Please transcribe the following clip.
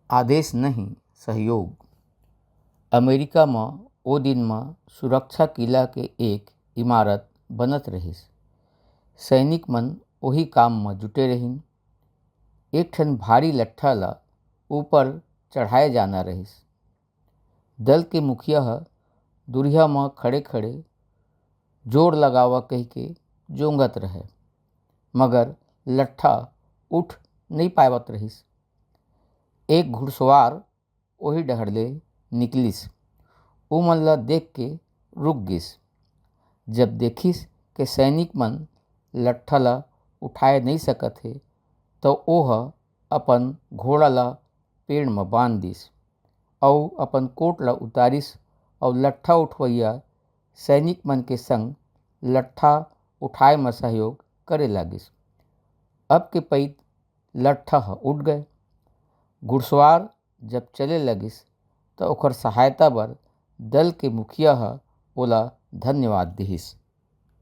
आदेश नहीं सहयोग। अमेरिका में ओ दिन में सुरक्षा किला के एक इमारत बनत रहिस। सैनिक मन वही काम में जुटे रहिन। एक ठन भारी लट्ठा ला ऊपर चढ़ाए जाना रहिस। दल के मुखिया दुरिया में खड़े खड़े जोर लगावा कह के जोंगत रहे, मगर लट्ठा उठ नहीं पावत रहिस। एक घुड़सवार वही डहरले निकलिस। उ मन ला देख के रुक गिस। जब देखिस के सैनिक मन लट्ठा ला उठाए नहीं सकत हे, तो ओह अपन घोड़ा ला पेड़ में बांध दिस और अपन कोट ला उतारिस और लट्ठा उठवैया सैनिक मन के संग लट्ठा उठाए में सहयोग करे लागिस। अब के पैत लट्ठा उठ गए। घुड़सवार जब चले लगिस तो ओकर सहायता बर दल के मुखिया ओला धन्यवाद दिहिस।